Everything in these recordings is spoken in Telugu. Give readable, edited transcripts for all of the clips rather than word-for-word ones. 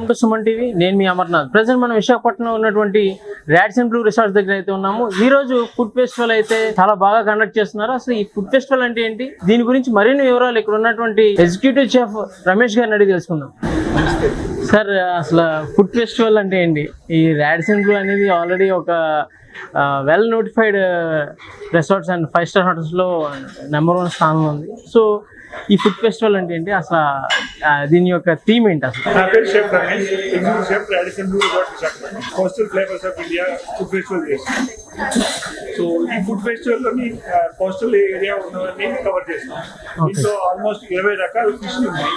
Welcome to Suman TV. నేను మీ అమర్నాథ్. ప్రెసెంట్ మనం విశాఖపట్నంలో ఉన్నటువంటి రాడిసన్ బ్లూ రిసార్ట్స్ దగ్గర అయితే ఉన్నాము. ఈ రోజు ఫుడ్ ఫెస్టివల్ అయితే చాలా బాగా కండక్ట్ చేస్తున్నారు. అసలు ఈ ఫుడ్ ఫెస్టివల్ అంటే ఏంటి, దీని గురించి మరిన్ని వివరాలు ఇక్కడ ఉన్నటువంటి ఎగ్జిక్యూటివ్ చెఫ్ రమేష్ గారిని అడిగి తెలుసుకుందాం. సార్, అసలు ఫుడ్ ఫెస్టివల్ అంటే ఏంటి? ఈ రాడిసన్ బ్లూ అనేది ఆల్రెడీ ఒక well notified resorts and 5-star హోటల్స్లో నెంబర్ 1 స్థానంలో ఉంది. సో ఈ ఫుడ్ ఫెస్టివల్ అంటే ఏంటి, అసలు దీని యొక్క థీమ్ ఏంటి? అసలు నా పేరు chef Ramesh, executive chef Radisson Blu resort Visakhapatnam. Coastal flavours of India food festival చేస్తాం. సో ఈ ఫుడ్ ఫెస్టివల్లోని కోస్టల్ ఏరియా ఉన్నవన్నీ కవర్ చేస్తాం. ఇంట్లో ఆల్మోస్ట్ 20 రకాల ఫిష్లు ఉన్నాయి.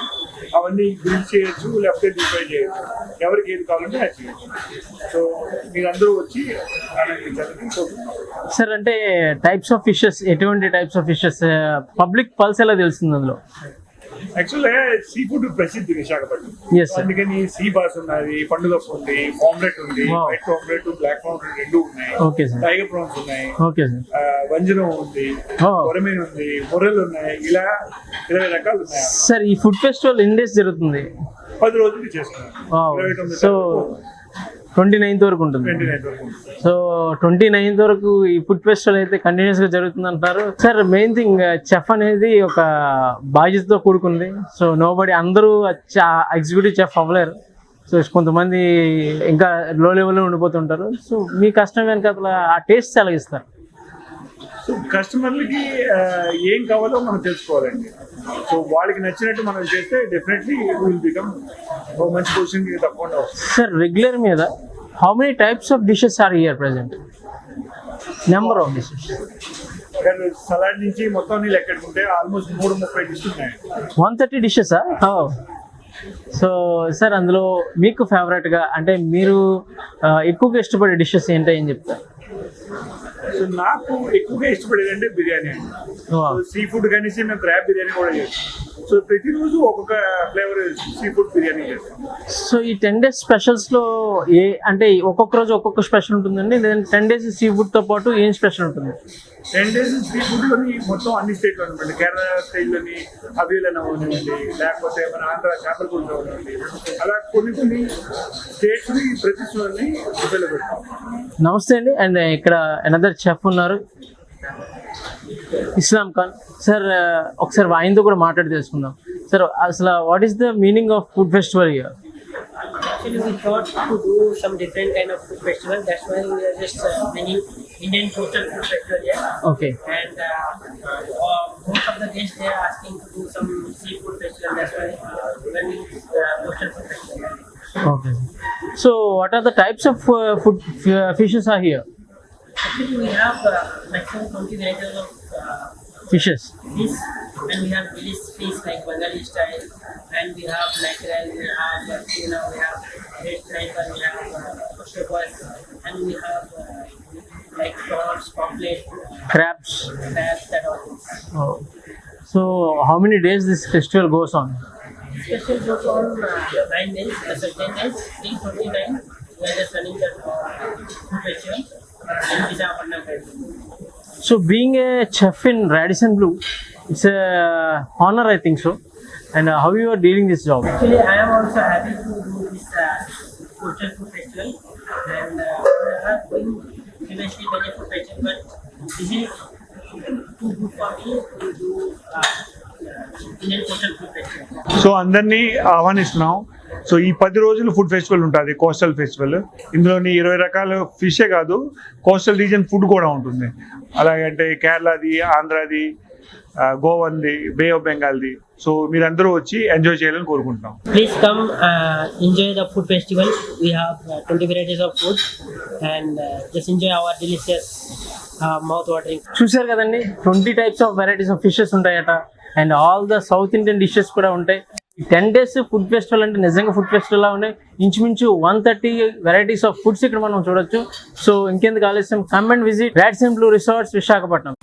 అవన్నీ గ్రిల్ చేయొచ్చు, లేకపోతే డీప్ ఫ్రై చేయొచ్చు, ఎవరికి ఏది కావాలంటే అది చేయొచ్చు. సో మీరందరూ వచ్చి ఆనందించాలని కోరుకుంటున్నాం. సార్, అంటే టైప్స్ ఆఫ్ ఫిషెస్, ఎటువంటి types of fishes public pulse ఎలా తెలుస్తుంది అందులో? యాక్చువల్గా సీ ఫుడ్ ప్రసిద్ధి విశాఖపట్నం. అందుకని సీ బాస్ ఉన్నది, పండుగ ఉంది, ఆమ్లెట్ ఉంది, వైట్ ఆమ్లెట్, బ్లాక్ ఆమ్లెట్ 2 ఉన్నాయి, టైగర్ ప్రాన్స్ ఉన్నాయి, వంజనం ఉంది, కొరమీన్ ఉంది, ముర్రెలు ఉన్నాయి, ఇలా 20 రకాలు ఉన్నాయి. సార్, ఈ ఫుడ్ ఫెస్టివల్ ఎన్ని డేస్ జరుగుతుంది? 10 రోజులు చేస్తున్నాం. సో 29th వరకు ఉంటుంది. సో 29th వరకు ఈ ఫుడ్ ఫెస్టివల్ అయితే కంటిన్యూస్ గా జరుగుతుంది అంటారు. సార్, మెయిన్ థింగ్ చెఫ్ అనేది ఒక బాధ్యతతో కూడుకుంది. సో అందరూ ఎగ్జిక్యూటివ్ చెఫ్ అవ్వలేరు. సో కొంతమంది ఇంకా లో లెవెల్లో ఉండిపోతుంటారు. సో మీ కష్టం వెనక ఆ టేస్ట్ ఎలా ఇస్తారు? సో కస్టమర్లకి ఏం కావాలో మనం తెలుసుకోవాలండి. సో వాళ్ళకి నచ్చినట్టు మనం చేస్తే డెఫినెట్లీ విల్ బికమ్ మంచి పొజిషన్కి తప్పకుండా వస్తుంది. సార్, రెగ్యులర్ మీద how many types of dishes are here present? Number of dishes salad నుంచి మొత్తం లెక్కెట్టుకుంటే ఆల్మోస్ట్ 330 డిషెస్ ఉన్నాయి. 130 డిషెసా? సో సార్, అందులో మీకు ఫేవరెట్గా అంటే మీరు ఎక్కువగా ఇష్టపడే డిషెస్ ఏంటని చెప్తారు? సో నాకు ఎక్కువగా ఇష్టపడేది అంటే బిర్యానీ అండి. సీ ఫుడ్ కనీసం మేము క్రాబ్ బిర్యానీ కూడా చేస్తాం. సో ప్రతిరోజు ఒక్కొక్క ఫ్లేవర్ సీ ఫుడ్ బిర్యానీ చేస్తాం. సో ఈ 10 days స్పెషల్స్లో అంటే ఒక్కొక్క రోజు ఒక్కొక్క స్పెషల్ ఉంటుందండి, లేదంటే 10 days సీ ఫుడ్తో పాటు ఏం స్పెషల్ ఉంటుంది? 10 days సీ ఫుడ్లోని మొత్తం అన్ని స్టేట్లో అనమాట. కేరళ స్టైల్లోని అవియలని అవనివ్వండి, లేకపోతే మన ఆంధ్ర చేపల కూర అవనివ్వండి, అలా కొన్ని స్టేట్స్ని ప్రతి స్టోర్ని డిపెండ్ పెడతాం. నమస్తే అండి. అండ్ ఇక్కడ అనదర్ చెఫ్ ఉన్నారు, ఇస్లాం ఖాన్ సార్. ఒకసారి ఆయనతో కూడా మాట్లాడి తెలుసుకుందాం. సార్, అసలు what is the meaning of food festival here? Actually, we thought to do some different kind of food festival. That's why we are just bringing Indian coastal food festival here. Okay. And most of the guests they are asking to do some seafood festival. That's why we are running coastal food festival. Okay. So, what are the types of food fishes are here? Actually, we have maximum 20 varieties of Fishes. fish, and we have village fish like Bengali style, and we have mackerel, we have tuna, we have red striper, we have octopus, and we have like prawns, pomfret, Crabs. that all. Oh. So, how many days this festival goes on? Special goes on 9 days, 10 days, till 29. We are just running the food festival in Visakhapatnam. So, being a chef in Radisson Blue, it's a honor, I think so. And how you are dealing this job? Actually, I am also happy to do this coastal food festival, and we are doing previously many food festival, but this is too good for me to do Indian coastal food festival. So అందరినీ ఆహ్వానిస్తున్నాం. సో ఈ 10 రోజులు ఫుడ్ ఫెస్టివల్ ఉంటుంది, కోస్టల్ ఫెస్టివల్. ఇందులోని 20 రకాల ఫిషే కాదు, కోస్టల్ రీజన్ ఫుడ్ కూడా ఉంటుంది. అలాగంటే కేరళది, ఆంధ్రాది, గోవాది, బే ఆఫ్ బెంగాల్ది. సో మీరందరూ వచ్చి ఎంజాయ్ చేయాలని కోరుకుంటున్నాం. Please come enjoy the food festival. We have 20 varieties of food, and just enjoy our delicious mouth watering. చూసారు కదండి, 20 types of varieties of fishes ఉంటాయట. And all the south Indian dishes కూడా ఉంటాయి. 10 days ఫుడ్ ఫెస్టివల్ అంటే నిజంగా ఫుడ్ ఫెస్టివల్ లా ఉన్నాయి. ఇంచుమించు 130 వెరైటీస్ ఆఫ్ ఫుడ్స్ ఇక్కడ మనం చూడొచ్చు. సో ఇంకెందుకు ఆలస్యం, come and visit Radisson Blu resorts Visakhapatnam.